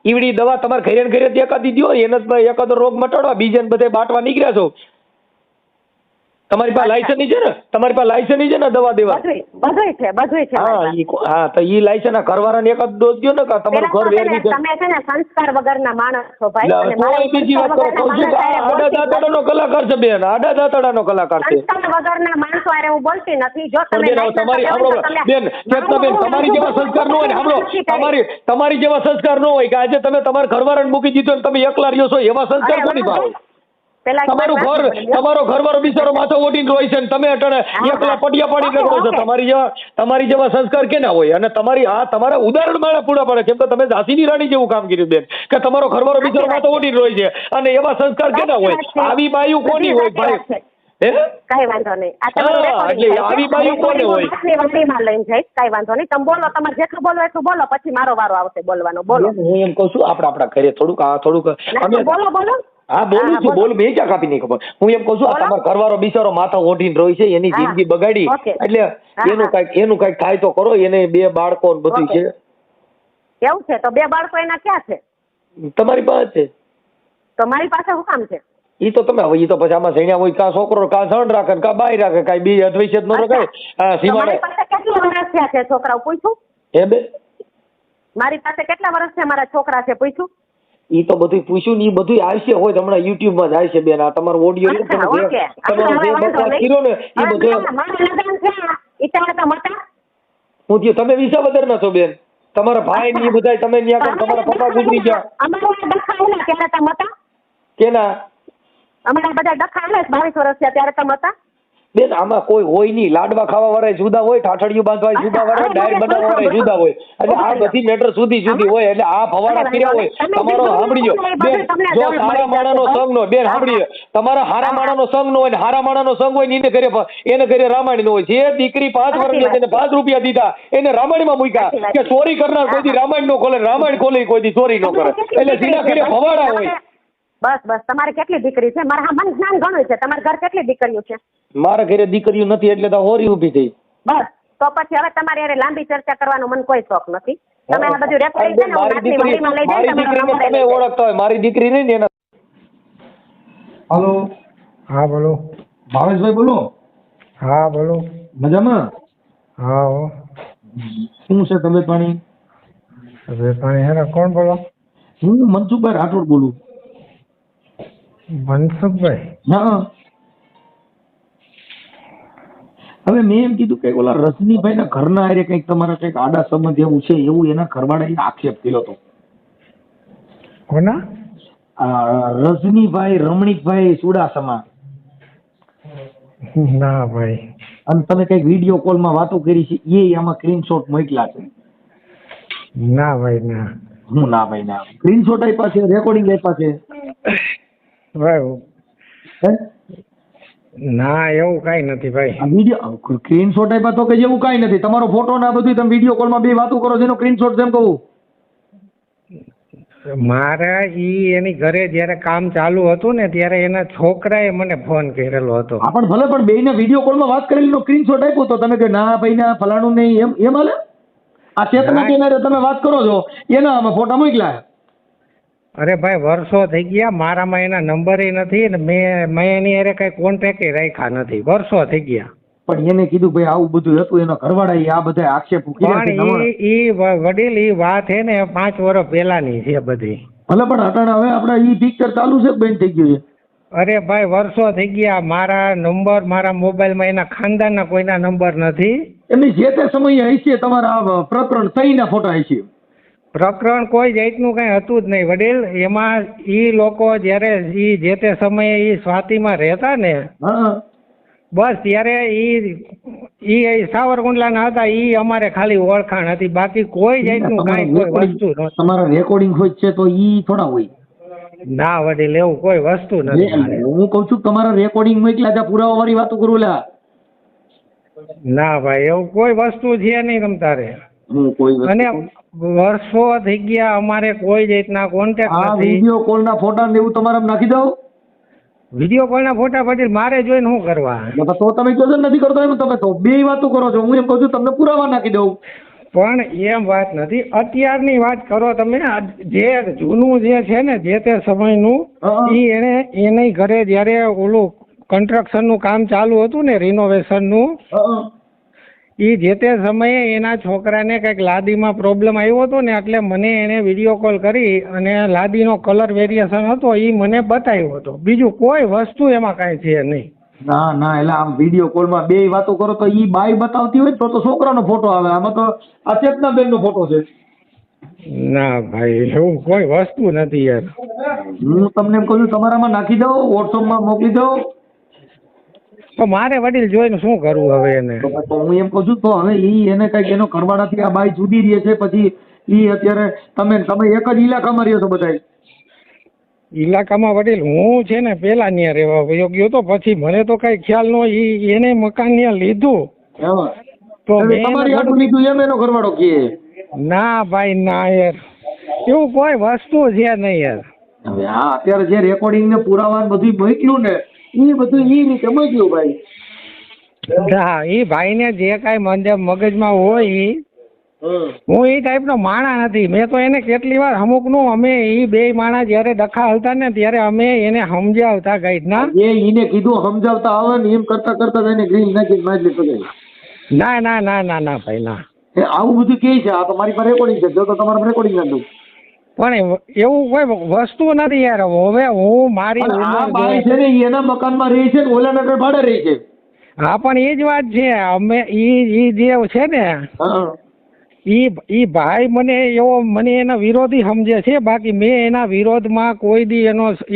ઈવડી દવા તમારે ઘરે એકાદી દો એને જ એકાદો રોગ મટાડવા બીજાને બધે બાટવા નીકળ્યા છો તમારી પાસે લાયસન્સ છે ને તમારી પાસે લાયસન્સ છે ને દવા દેવા બધું છે હા તો ઈ લાયસન્સ ના ઘરવાળાને એકાદ ડોઝ દો ને કે તમારું ઘર વેરવી છે તમે છે ને સંસ્કાર વગરના માણસ છો ભાઈ અને કોઈ બીજી વાત કરો કહું છું આ આડા દાતડાનો કલાકાર છે બેન આડા દાતડાનો કલાકાર છે સંસ્કાર વગરના માણસો આરે હું બોલતી નથી જો તમે તમારી સાંભળો બેન ચેતનાબેન તમારી જેવા સંસ્કાર ન હોય ને સાંભળો તમારી જેવા સંસ્કાર ન હોય કે આજે તમે તમારા ઘરવાળાને મૂકી દીધો ને તમે એકલા રહ્યો છો એવા સંસ્કાર કોની ભાવે તમારો ઘરવાળો બિચારો માથો ઓઢીને રોય છે ને તમે અટણે એકલા પટિયા પાડી કરો છો તમારી જેવા સંસ્કાર કેના હોય અને તમારા ઉદાહરણ માળા પૂરા પડે કેમ કે તમે ઝાંસીની રાણી જેવું કામ કર્યું બેન કે તમારો ઘરવાળો બિચારો માથો ઓઢીને રોય છે અને એવા સંસ્કાર કેના હોય આવી બાયું કોની હોય ભાઈ કઈ વાંધો નહીં આવી બાયું કોને હોય વડીમાં લઈને જઈશ કઈ વાંધો નહીં તમે બોલો તમારે જેટલું બોલો એટલું બોલો પછી મારો વારો આવશે બોલવાનો બોલો હું એમ કઉ છું આપણા ઘરે થોડુંક બોલો હા બોલું છું બોલ મેં ક્યાં કાપી નહીં ખબર હું એમ કઉ છું આ તમારો ઘરવાળો બિચારો માથા ઓઢીને રોય છે એની જિંદગી બગાડી એટલે એનું કઈક થાય તો કરો એને 2 બાળકો બધું છે એવું છે તો 2 બાળકો એના ક્યાં છે તમારી પાસે છે તો મારી પાસે શું કામ છે ઈ તો તમે હવે ઈ તો પછી આમાં સૈન્યા હોય કા છોકરો કા સણ રાખે કા બાઈ રાખે કાઈ બી અદ્વૈત નો રખાય હા સીમાડે મારી પાસે કેટલા વર્ષ થયા છે છોકરાઓ પૂછ્યું બે મારી પાસે કેટલા વર્ષ છે મારા છોકરા છે પૂછ્યું ઈ તો બધું પૂછ્યું ને ઈ બધું આવશે હોય હમણાં YouTube માં જ આવશે બેન આ તમારો ઓડિયો ને તમારો જે બકવાસ કર્યો ને ઈ બધું હું થયું તમે વિસાવદર ના છો બેન તમારા ભાઈ ને ઈ બધા તમે ન્યા તમારા પપ્પા ગુજરી ગયા કેના અમારા બધા ડખા 22 વર્ષ થયા ત્યારે તમે હતા બેન આમાં કોઈ હોય નહીં લાડવા ખાવા વાળા જુદા હોય ઠાઠડિયું બાંધવા જુદા હોય ડાયર બનાવવા વાળા જુદા હોય એટલે આ બધી મેટર જુદી હોય એટલે આ ફવાડા કર્યા હોય તમારો સાંભળીજો બેન જો સારા માણાનો સંગ નો બેન સાંભળીજો તમારા હારા માણાનો સંગ નો હોય ને હારા માણાનો સંગ હોય ને એને ઘરે રામાયણ નો હોય જે દીકરી 5 વર્ષની તેને 5 રૂપિયા દીધા એને રામાયણમાં મૂક્યા કે ચોરી કરનાર કોઈ દી રામાયણ નો ખોલે રામાયણ ખોલે કોઈ દી ચોરી નો કરે એટલે સીધા ઘરે ફવાડા હોય બસ તમારે કેટલી દીકરી છે મારા મન જ્ઞાન ઘણું છે તમારા ઘર કેટલી દીકરીઓ છે મારા ઘરે દીકરીઓ નથી એટલે તો હોરી ઊભી થઈ બસ તો પછી હવે તમારે યારે લાંબી ચર્ચા કરવાનો મને કોઈ શોખ નથી તમે આ બધું રેકોર્ડિંગ છે ને મારી દીકરીને તમે ઓળખતા હોય મારી દીકરી નહીં ને એના હાલો હા બોલો ભાવેશભાઈ બોલો હા બોલો મજામાં હા શું છે તબિયત પાણી હેરા કોણ બોલો હું મનસુખભાઈ રાઠોડ બોલું મનસુખભાઈ હા હવે મેં એમ કીધું કે ઓલા રજનીભાઈ ના ઘરના આરે કંઈક તમારા કંઈક આડા સંબંધ એવું છે એવું એના ઘરવાળાએ આક્ષેપ કર્યો હતો કોના રજનીભાઈ રમણીકભાઈ ચુડાસમા ના ભાઈ અને તમે કઈક વિડીયો કોલ માં વાતો કરી છે એ આમાં સ્ક્રીનશોટ મોકલા છે ના ભાઈ ના હું ના ભાઈ ના સ્ક્રીનશોટ આપ્યા છે રેકોર્ડિંગ આપ્યા છે ભાઈ ના એવું કઈ નથી ભાઈ વિડીયો સ્ક્રીનશોટ આપ્યા તો કે એવું કઈ નથી તમારો ફોટો ના બધું તમે વિડીયો કોલ માં બે વાતો કરો છો એનો સ્ક્રીનશોટ જેમ કહું મારે એની ઘરે જયારે કામ ચાલુ હતું ને ત્યારે એના છોકરાએ મને ફોન કરેલો હતો હા પણ ભલે પણ બેયને વિડીયો કોલ માં વાત કરેલી સ્ક્રીનશોટ આપ્યો તો તમે કે ના ભાઈ ના ફલાણું નહીં એમ હાલે આ ચેતના કેનારે તમે વાત કરો છો એના અમે ફોટા મોકલ્યા અરે ભાઈ વર્ષો થઈ ગયા મારામાં એના નંબર નથી ને મેં એની અરે કઈ કોન્ટેક્ટ રાખ્યા નથી વર્ષો થઈ ગયા પણ એને કીધું ભાઈ આવું બધું હતું એના ઘરવાળા આ બધા આક્ષેપ પણ ઈ વડીલ ઈ વાત હે ને 5 વર્ષ પહેલાની છે બધી ભલે પણ અટાણે હવે આપડા ઈ પિક્ચર ચાલુ છે બેન થઈ ગયું છે અરે ભાઈ વર્ષો થઈ ગયા મારા નંબર મારા મોબાઈલમાં એના ખાનદાનના કોઈના નંબર નથી એમની જે તે સમયે હશે તમારા પ્રકરણ થઈના ફોટા હશે પ્રકરણ કોઈ જાતનું કઈ હતું જ નહીં વડીલ એમાં ઈ લોકો જયારે ઈ જે તે સમયે ઈ સ્વાતિમાં રહેતા ને બસ ત્યારે ઈ સાવરકુંડલાના હતા ઈ અમારે ખાલી ઓળખાણ હતી બાકી કોઈ જાતનું કઈ કોઈ વસ્તુ નથી તમારા રેકોર્ડિંગ હોય છે તો ઈ થોડા હોય ના વડીલ એવું કોઈ વસ્તુ નથી હું કઉ છું તમારા રેકોર્ડિંગ મોકલ્યા હતા પુરાવા વાળી વાતો કરું લા ના ભાઈ એવું કોઈ વસ્તુ છે નહીં તમ તારે. અને વર્ષો થઈ ગયા અમારે કોઈ જાતના કોન્ટેક્ટ નથી. વિડીયો કોલ ના ફોટા ને એવું તમારે નાખી દઉં? વિડીયો કોલ ના ફોટા પટેલ મારે જોઈને શું કરવા? તો તમે કહો છો નથી કરતો એમ, તમે તો બે વાતો કરો છો. હું એમ કહું છું તમને પુરાવા નાખી દઉં. પણ એમ વાત નથી, અત્યારની વાત કરો તમે. જે જૂનું જે છે ને જે તે સમયનું, એને ઘરે જયારે ઓલું કન્સ્ટ્રક્શન નું કામ ચાલુ હતું ને રિનોવેશન નું, એ જે તે સમયે એના છોકરાને કંઈક લાદીમાં પ્રોબ્લેમ આવ્યો હતો ને, એટલે મને એને વિડીયો કોલ કરી અને લાદીનો કલર વેરિએશન હતો એ મને બતાવ્યો હતો. બીજું કોઈ વસ્તુ એમાં કાંઈ છે નહીં. ના ના, એટલે આમ વિડીયો કોલમાં બે વાતો કરો તો ઈ બાઈ બતાવતી હોય તો છોકરાનો ફોટો આવે. આમાં તો આ ચેતનાબેન નો ફોટો છે. ના ભાઈ એવું કોઈ વસ્તુ નથી યાર. હું તમને એમ કહું છું તમારામાં નાખી દઉં, વોટ્સઅપમાં મોકલી દઉં. તો મારે વડીલ જોઈને શું કરવું હવે એને? હું એમ કહું છું તો હવે એને કઈક એનો કરવાનાથી આ બાઈ જુદી રહે છે. પછી ઈ અત્યારે તમે એક જ ઇલાકામાં રહ્યો છો બધા? ઇલાકામાં વડીલ હું છે ને પેલા ત્યાં રહેવા વયો ગયો તો, પછી મને તો કઈ ખ્યાલ ન હોય. એને મકાન ત્યાં લીધું તો તમારી આટલું લીધું એમ એનો ઘરવાળો કહે? ના ભાઈ ના યાર, એવું કોઈ વસ્તુ છે નહીં યાર. હવે હા અત્યારે જે રેકોર્ડિંગ ને પુરાવા બધું મોકલ્યું ને એ બધું એ રીતે મોકલ્યું ભાઈ. હા એ ભાઈ ને જે કાંઈ મગજમાં હોય, હું એ ટાઈપનો માણા નથી. મેં તો એને કેટલી વાર અમુકનું અમે એ બે માણા જયારે ડખા હલતા ને ત્યારે અમે એને સમજાવતા ગાઈડના. એને કીધું સમજાવતા આવે ને એમ કરતા કરતા એને ગ્રીન નાખી મારી પકડી. ના ના ના ના ના ભાઈ ના, આવું બધું કે છે. આ તો મારી પાસે રેકોર્ડિંગ છે, જો તો તમારે રેકોર્ડિંગ ના દઉં. પણ એવું કોઈ વસ્તુ નથી યાર. હવે હું મારી બાઈ છે ને એના મકાનમાં રહી છે ને ઓલા નગર ભાડે રહી છે. હા પણ એ જ વાત છે. અમે ઈ જે છે ને ઈ ભાઈ મને એના વિરોધી સમજે છે. બાકી મેં એના વિરોધમાં કોઈ દી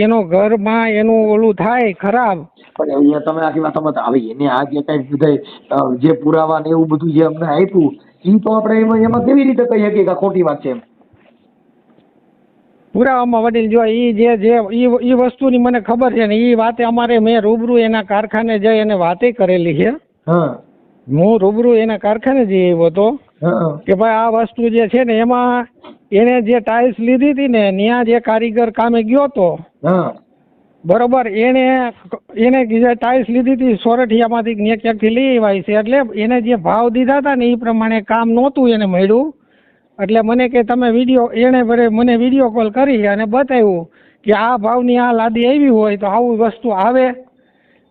એનો ઘરમાં એનું ઓલું થાય ખરાબ. પણ અહીંયા તમે આખી વાતોમાં આવે એને આ જે કઈ બધા જે પુરાવા ને એવું બધું જે અમને આપ્યું એ તો આપણે એમાં કેવી રીતે કહી શકીએ કે ખોટી વાત છે એમ? પુરાવામાં વડીલ જો ઈ વસ્તુની મને ખબર છે ને ઈ વાતે અમારે મેં રૂબરૂ એના કારખાને જઈ એને વાતે કરેલી છે. હું રૂબરૂ એના કારખાને જઈ આવ્યો હતો કે ભાઈ આ વસ્તુ જે છે ને એમાં એને જે ટાઇલ્સ લીધી હતી ને ત્યાં જે કારીગર કામે ગયો હતો બરોબર, એને જે ટાઇલ્સ લીધી હતી સોરઠિયામાંથી ક્યાંકથી લઈ આવ્યા છે. એટલે એને જે ભાવ દીધા હતા ને એ પ્રમાણે કામ નહોતું એને મળ્યું. એટલે મને કે તમે મને વિડીયો કોલ કરી અને બતાવ્યું કે આ ભાવની આ લાદી આવી હોય તો આવું વસ્તુ આવે.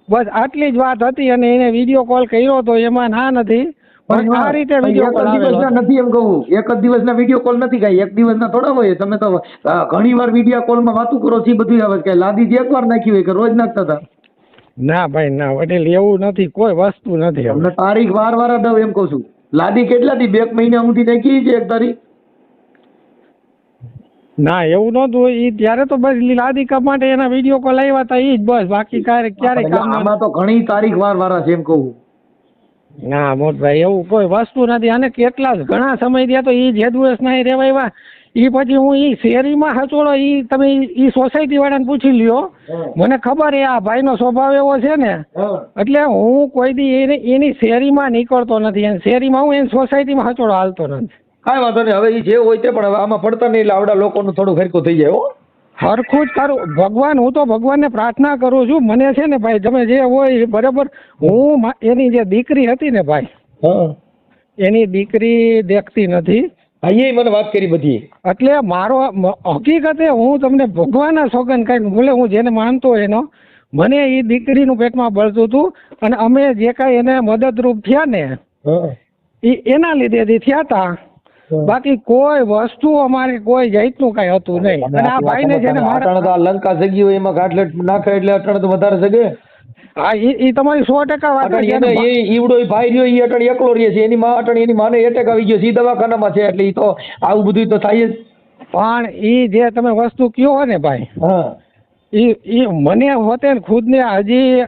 બસ આટલી જ વાત હતી. અને એને વિડીયો કોલ કર્યો તો એમાં ના નથી. પણ આ રીતે વિડીયો કોલ નથી એમ કહું. એક જ દિવસના વિડીયો કોલ નથી કઈ, એક દિવસના થોડા હોય. તમે તો ઘણી વાર વિડીયો કોલમાં વાતું કરો છો બધું આવે કે લાદી જ એકવાર નાખી હોય કે રોજ નાખતા હતા? ના ભાઈ ના વડીલ એવું નથી, કોઈ વસ્તુ નથી. અમને તારીખ વાર દઉં એમ કહું છું. લાદી કેટલાથી 2 મહિના સુધી નાખી છે એક તારીખ? ના એવું નહોતું. એ ત્યારે તો બસ લાદી કામ માટે એના વિડીયો કોલ આવ્યા હતા એ જ બસ. બાકી ક્યારે આમાં તો ઘણી તારીખ વાળા છે એમ કહું. ના મોટભાઈ એવું કોઈ વસ્તુ નથી. અને કેટલા ઘણા સમય થયા તો એ જે દિવસના એ રેવાયા એ પછી હું એ શેરીમાં હચોડો તમે એ સોસાયટી વાળાને પૂછી લ્યો. મને ખબર આ ભાઈનો સ્વભાવ એવો છે ને એટલે હું કોઈ દી એની શેરીમાં નીકળતો નથી. અને શેરીમાં હું એની સોસાયટીમાં હચોડો હાલતો નથી. કાંઈ વાંધો નહીં. હવે એ જે હોય તે પણ હવે આમાં પડતા નહીં એટલે આવડા લોકોનું થોડું હરખું થઈ જાય. હરખું જ કરું ભગવાન. હું તો ભગવાનને પ્રાર્થના કરું છું. મને છે ને ભાઈ તમે જે હોય બરાબર. હું એની જે દીકરી હતી ને ભાઈ, એની દીકરી દેખતી નથી. અહીંયા મને વાત કરી બધી. એટલે મારો હકીકતે હું તમને ભગવાનના સોગંદ કઈ ભૂલે હું જેને માનતો એનો મને એ દીકરીનું પેટમાં બળતું હતું. અને અમે જે કાંઈ એને મદદરૂપ થયા ને એ એના લીધેથી થયા હતા. બાકી કોઈ વસ્તુ અમારે કોઈ જાતનું કઈ હતું નહીં. અને આ ભાઈને છે ને મારા લંકા જગી હોય એમાં ગાંઠલેટ નાખે એટલે અટણ તો વધારે જગે. હા એ તમારી 100% વાત છે. ઈવડો ભાઈ રહ્યો એ અટણ એકલો રહે છે. એની માં અટણ એની માને એટેક આવી ગયો છે. દવાખાનામાં છે. એટલે એ તો આવું બધું તો થાય જ. પણ એ જે તમે વસ્તુ કયો ને ભાઈ, એ મને હોતે ને ખુદ ને હજી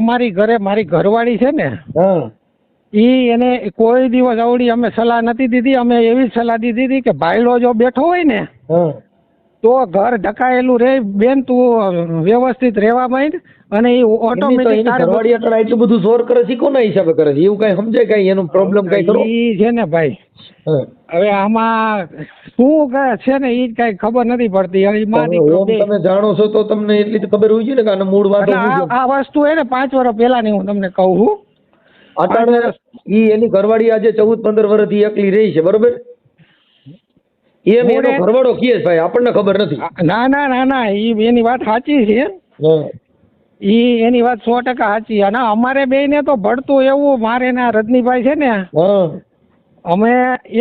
અમારી ઘરે મારી ઘરવાળી છે ને એને કોઈ દિવસ આવડી અમે સલાહ નથી દીધી. અમે એવી સલાહ દીધી હતી કે ભાઈડો જો બેઠો હોય ને તો ઘર ઢકાયેલું રે બેન, તું વ્યવસ્થિત રહેવા માંડ અને એ ઓટોમેટિક ઘરવાળી એટલું બધું જોર કરે છે, કોના હિસાબે કરે છે એવું કઈ સમજાય? કઈ એનો પ્રોબ્લેમ કઈ ખરો? ઈ છે ને ભાઈ, હવે આમાં શું છે ને ઈ કઈ ખબર નથી પડતી. તમે જાણો છો તો તમને એટલી તો ખબર હોય છે ને કે આનો મૂળ વાંધો આ વસ્તુ હે ને 5 વર્ષ પહેલાની હું તમને કહું છું. અટાણે ઈ એની ઘરવાળી આજે 14-15 વર્ષથી એકલી રહી છે, બરોબર? એમ એનો ઘરવાળો કહે છે ભાઈ, આપણને ખબર નથી. ના ના ના ના, એની વાત સાચી છે. એની વાત 100% સાચી. અને અમારે બેયને તો ભળતું એવું, મારે ના રજનીભાઈ છે ને, અમે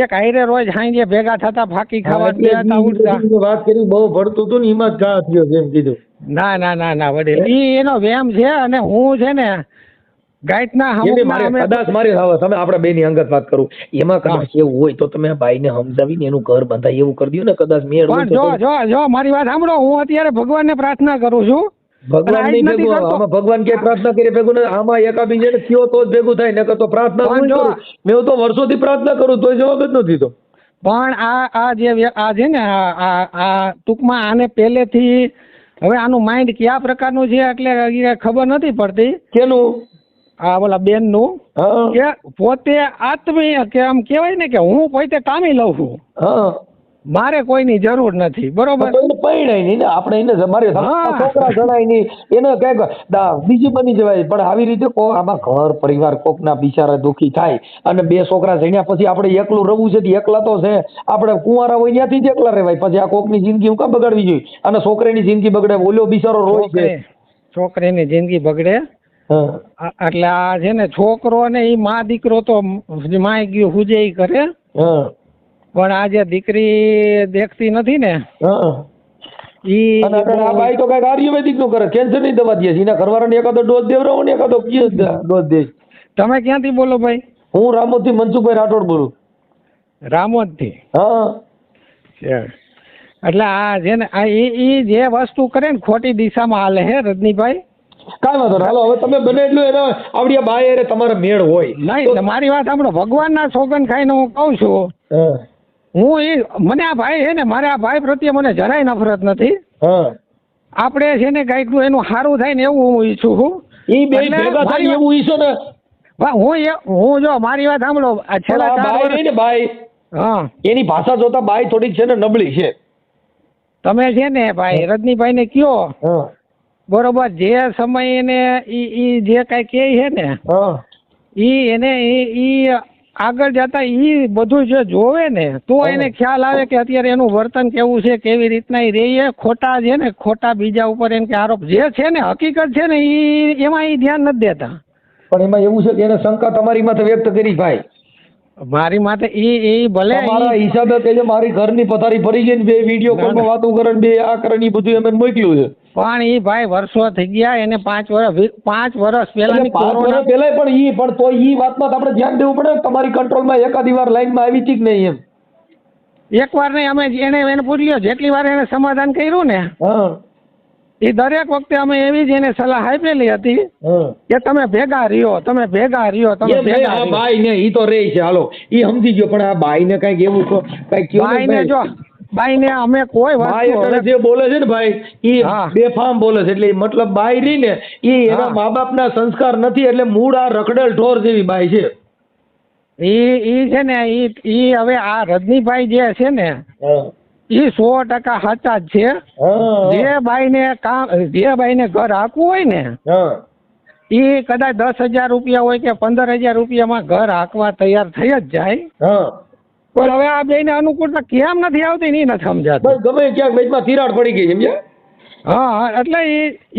એક હાઈરે રોજ સાંજે ભેગા થતા, ફાકી ખાવા ગયા ઉઠતા. વાત કરી બહુ ભળતું હતું ને એમાં જ ઘા થયો એમ કીધું. ના ના ના ના વડીલ, ઈ એનો વેમ છે. અને હું છે ને ગાયતના કદાચ મારી તમે આપડા બેની અંગત વાત કરું, એમાં કદાચ એવું હોય તો તમે આ બાઈને સમજાવીને એનું ઘર બંધાય એવું કરી દો ને. કદાચ મેળ હોય તો જો મારી વાત સાંભળો, હું અત્યારે ભગવાનને પ્રાર્થના કરું છું. ભગવાન નહીં ભેગું, આમાં ભગવાન કે પ્રાર્થના કરી ભેગું ને, આમાં એકાબીજાને થયો તો જ ભેગું થાય, નકર તો પ્રાર્થના હું કરું. મેં તો વર્ષોથી પ્રાર્થના કરું તોય જવાબ જ નથી તો. પણ આ છે ને આ ટૂંકમાં આને પહેલેથી હવે આનું માઇન્ડ કયા પ્રકારનું છે એટલે ખબર નથી પડતી. કેનું? આ બોલા બેન નું, કે પોતે આત્મીય, કે આમ કેવાય ને કે હું પોતે કામી લઉં છું, મારે કોઈની જરૂર નથી, બરોબર? પરણાય નહીં ને આપણે, એને મારે છોકરા જણાય નહીં, એને કઈક બીજી બની જવાય. પણ આવી રીતે આમાં ઘર પરિવાર કોકના બિચારા દુઃખી થાય અને 2 છોકરા જણ્યા પછી આપણે એકલું રહેવું છે. એકલા તો છે, આપણે કુંવારા હોય ત્યાંથી જ એકલા રહેવાય. પછી આ કોકની જિંદગી હું કામ બગાડવી જોઈએ? અને છોકરીની જિંદગી બગડે, ઓલો બિચારો રોય છે. છોકરીની જિંદગી બગડે એટલે આ છે ને છોકરો ને ઈ માં દીકરો તો માય ગયું હુજે ઈ કરે. પણ આ જે દીકરી દેખતી નથી ને, ઈ આ ભાઈ તો કઈક આયુર્વેદિક નું કરે, કેન્સર ની દવા દે છે. એના ઘરવાળાને એકાદો ડોઝ દેવરાવો ને, એકાદો ડોઝ દે. તમે ક્યાંથી બોલો ભાઈ? હું રામોદ થી મનસુખભાઈ રાઠોડ બોલું. રામોદ થી? એટલે આ છે ને ઈ જે વસ્તુ કરે ને ખોટી દિશામાં હાલે હે રજનીભાઈ. કાંઈ વાંધો ના, હાલો હવે તમે બને એટલું એના આવડી બાય અરે તમારે મેળ હોય નહીં. મારી વાત સાંભળો, ભગવાનના સોગન ખાઈને હું કહું છું, હું મને આ ભાઈ છે ને, મારે આ ભાઈ પ્રત્યે મને જરાય નફરત નથી. આપણે છે ને કઈક એનું સારું થાય ને એવું હું ઈચ્છું છું. ઈ બે ભેગા થાય એવું ઈચ્છો ને. હું જો મારી વાત સાંભળો, આ છેલ્લા 4 વર્ષ ને બાઈ, એની ભાષા જોતા બાઈ થોડીક છે ને નબળી છે. તમે છે ને ભાઈ રજનીભાઈ ને કયો, બરોબર, જે સમય એને ઈ જે કઈ કે છે ને, ઈ એને ઈ આગળ જતા ઈ બધું જે જોવે ને તો એને ખ્યાલ આવે કે અત્યારે એનું વર્તન કેવું છે, કેવી રીતના ઈ રહે. ખોટા છે ને, ખોટા બીજા ઉપર એમ કે આરોપ જે છે ને, હકીકત છે ને, ઈ એમાં ઈ ધ્યાન નથી દેતા. પણ એમાં એવું છે કે એને શંકા તમારી માથે વ્યક્ત કરી ભાઈ, મારી માથે ઈ ભલે મારા હિસાબે કે મારી ઘરની પથારી ફરી ગઈ ને, 2 વિડીયો કોલમાં વાતો કરે ને 2 આ કરે ને, બધું એમ મોકલ્યું છે. પણ ઈ ભાઈ વર્ષો થઈ ગયા, એને 5 વર્ષ પહેલાની કોરોના પહેલા પણ તો ઈ વાતમાં આપણે ધ્યાન દેવું પડે. તમારી કંટ્રોલમાં એકાદી વાર લાઈનમાં આવી હતી કે નહીં એમ? એક વાર નહીં, અમે એને પૂછ્યો, જેટલી વાર એને સમાધાન કર્યું ને, એ દરેક વખતે અમે એવી જ એને સલાહ આપેલી હતી કે તમે ભેગા રહ્યો, તમે ભેગા રહ્યો, તમે ભેગા રહ્યો. બાઈ ને ઈ તો રહી છે, હાલો ઈ સમજી ગયો. પણ આ બાઈ ને કઈક એવું કઈક બાઈને જો, બાઈને અમે કોઈ વાત જે બોલે છે ને ભાઈ, ઈ બેફામ બોલે છે. એટલે મતલબ બાઈ રહી ને, ઈ એના મા બાપ ના સંસ્કાર નથી, એટલે મૂળ આ રખડેલ ઢોર જેવી બાઈ છે. ઈ છે ને, ઈ હવે આ રજનીભાઈ જે છે ને, ઈ 100% સાચા જ છે. જે બાઈને ઘર હાંકવું હોય ને, ઈ કદાચ 10,000 રૂપિયા હોય કે 15,000 રૂપિયામાં ઘર હાંકવા તૈયાર થઈ જ જાય. પણ હવે આ બેને અનુકૂળતા કેમ નથી આવતી ને નથી સમજાતું. ગમે ક્યાંક બેમાં તિરાડ પડી ગઈ સમજ્યા? એટલે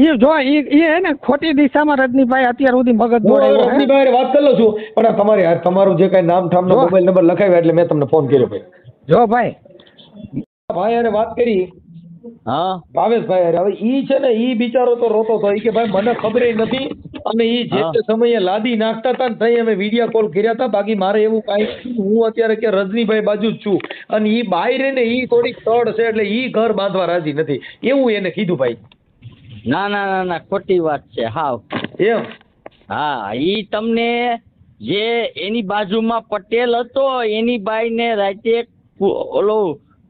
ઈ જો ઈ હે ને ખોટી દિશામાં રજનીભાઈ અત્યાર સુધી મગજ દોડાવ્યો. રજનીભાઈ વાત કરી લઉં છું, પણ તમારું જે કઈ નામ ઠામ મોબાઈલ નંબર લખાવ્યા એટલે મેં તમને ફોન કર્યો ભાઈ. જો ભાઈ અરે વાત કરી, ભાવેશભાઈ અરે, હવે ઈ છે ને, ઈ બિચારો તો રોતો હતો. ઈ કે ભાઈ મને ખબર નથી, અને ઈ જે તે સમયે લાદી નાખતા હતા ને તઈ અમે વિડીયો કોલ કર્યા હતા. બાકી મારે એવું કાંઈ, હું અત્યારે કે રજનીભાઈ બાજુ જ છું. અને ઈ બાઈ રે ને ઈ થોડીક તડ છે, એટલે ઈ ઘર બાંધવા રાજી નથી એવું એને કીધું ભાઈ. ના ના ના ના, ખોટી વાત છે હાવ. એમ? હા, ઈ તમને જે એની બાજુમાં પટેલ હતો, એની બાઈને રાતે ઓલો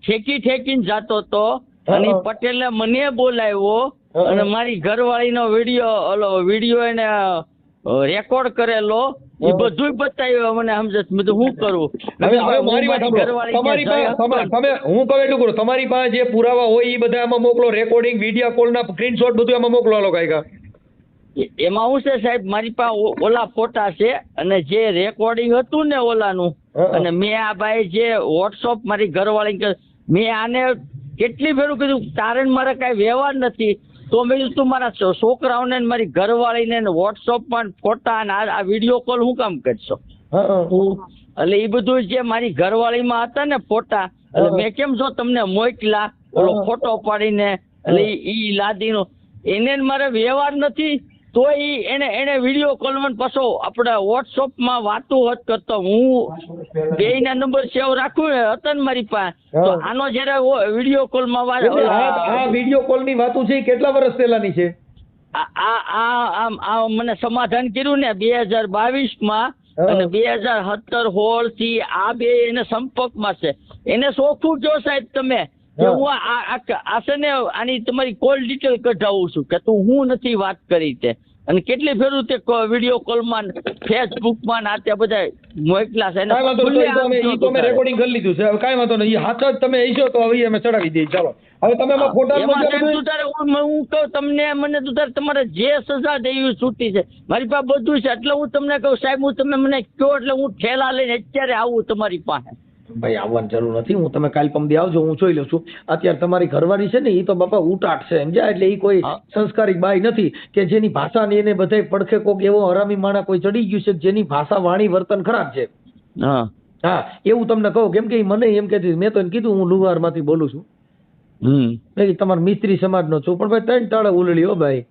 ઠેકીને જાતો હતો, અને ઈ પટેલે મને બોલાવ્યો અને મારી ઘરવાળીનો વિડીયો એને રેકોર્ડ કરેલો એ બધું બતાવ્યું મને સમજે મેં તો શું કરું. હવે મારી વાત તમે હું કહું એટલું કરું, તમારી પાસે જે પુરાવા હોય એ બધા એમાં મોકલો, રેકોર્ડિંગ વિડીયો કોલના સ્ક્રીનશોટ બધું એમાં મોકલો લો કાંઈકા. એમાં શું છે સાહેબ, મારી પાસે ઓલા ફોટા છે અને જે રેકોર્ડિંગ હતું ને ઓલાનું, અને મેં આ ભાઈ જે વોટ્સઅપ મારી ઘરવાળી મેં આને કેટલી ફેરું કીધું તારે મારે કાંઈ વ્યવહાર નથી, તો મેં કીધું તું મારા છોકરાઓને મારી ઘરવાળીને વોટ્સઅપમાં ફોટા અને આ વિડીયો કોલ હું કામ કરશો. એટલે એ બધું જે મારી ઘરવાળીમાં હતા ને ફોટા, એટલે મેં કેમ છો તમને મોકલા ઓલો ફોટો પાડીને, એટલે ઈ લાદીનો એને મારે વ્યવહાર નથી, તો એને વિડીયો કોલમાં પાછો આપણે વોટ્સઅપમાં વાતો હોત કરતો. હું બેયના નંબર સેવ રાખું હતા ને મારી પાસે, તો આનો જયારે વિડીયો કોલમાં આ વિડીયો કોલની વાતો છે કેટલા વર્ષ પહેલાની છે? આ મને સમાધાન કર્યું ને 2022માં અને 2017-16 થી આ બે એને સંપર્કમાં છે. એને સોખું જો સાહેબ તમે કે હું આ છે ને આની તમારી કોલ ડિટેલ કઢાવું છું કે તું હું નથી વાત કરી તે, અને કેટલી ફેરું તે વિડીયો કોલમાં ફેસબુકમાં ના તે બધા મોકલા છે. રેકોર્ડિંગ કરી લીધું છે, હવે કાંઈ વાંધો નહીં, હાથ જ તમે હશો તો હવે અમે ચડાવી દઈએ. ચાલો હવે તમે ફોટા હું કહું તમને, મને તું તારે તમારે જે સજા દેવી છૂટી છે, મારી પાસે બધું છે. એટલે હું તમને કહું સાહેબ, હું તમે મને કહો એટલે હું ઠેલા લઈને અત્યારે આવું તમારી પાસે. ભાઈ આવવાની જરૂર નથી, હું તમે કાલ પમદી આવજો, હું જોઈ લઉં છું. અત્યારે તમારી ઘરવાળી છે ને એ તો બાપા ઉટાટ છે સમજ્યા, એટલે એ કોઈ સંસ્કારી બાઈ નથી કે જેની ભાષા ને એને બધા પડખે કોક એવો હરામી માણા કોઈ ચડી ગયું છે જેની ભાષા વાણી વર્તન ખરાબ છે. હા એવું તમને કહું, કેમ કે મને એમ કહેતી, મેં તો એને કીધું હું લુહાર માંથી બોલું છું, તમારા મિસ્ત્રી સમાજ નો છું, પણ ભાઈ 3 તાળે ઉલળી હો ભાઈ.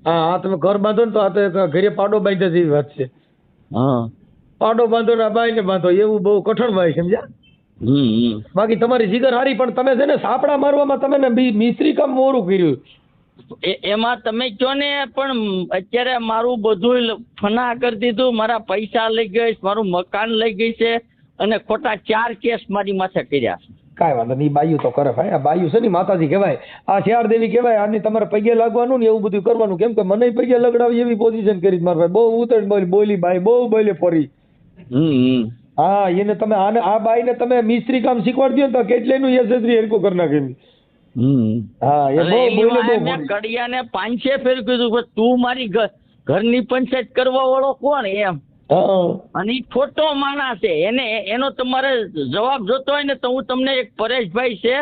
હા તમે ઘર બાંધો ને તો આ તો ઘરે પાડો બાંધે જેવી વાત છે. પાડો બાંધો ને બાઈ ને બાંધો એવું બહુ કઠણ ભાઈ સમજ્યા. બાકી તમારી જીગર હારી, પણ તમે છે ને સાપડા મારવામાં તમે ને મિસ્ત્રી કામ મોરું કર્યું. એમાં તમે કયો ને, પણ અત્યારે મારું બધું ફના કરી દીધું, મારા પૈસા લઈ ગઈ, મારું મકાન લઈ ગઈ છે, અને ખોટા 4 કેસ મારી માથે કર્યા છે. કાંઈ વાંધો નહીં, બાયું તો કરે ભાઈ, આ બાયું છે ને માતાજી કહેવાય, આ શિયાળ દેવી કહેવાય, આની તમારે પગે લાગવાનું ને એવું બધું કરવાનું. કેમ કે મને પગે લગડાવી એવી પોઝિશન કરી મારા ભાઈ, બહુ ઉતર બોલી બાઈ, બહુ બોલે પરી. હા એને તમે આ બાઈ ને તમે મિસ્ત્રી કામ શીખવાડી દો ને તો કેટલેનું યશસ્વી હરકું કરી નાખે. હા એ બહુ બોલે, બહુ કડિયાને 5 ફેર કીધું તું મારી ઘરની પંચાયત કરવા વાળો કોણ એમ, અને ઈ ખોટો માણસ છે. એનો તમારે જવાબ જોતો હોય ને તો હું તમને એક પરેશભાઈ છે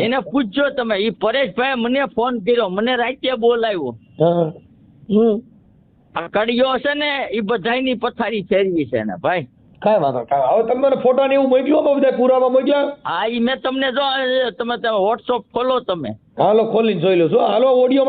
એને પૂછજો તમે. ઈ પરેશભાઈ મને ફોન કર્યો, મને રાતે બોલાવ્યો. આ કડિયો છે ને એ બધાની પથારી ફેરવી છે ને ભાઈ. કાંઈ વાંધો, હવે તમને ફોટા ને એવું મોકલ્યું, બધા પુરાવા મોકલ્યા? હા ઈ મેં તમને જો તમે વોટ્સઅપ ખોલો તમે. હાલો ખોલીને જોઈ લો છો. હાલો ઓડિયો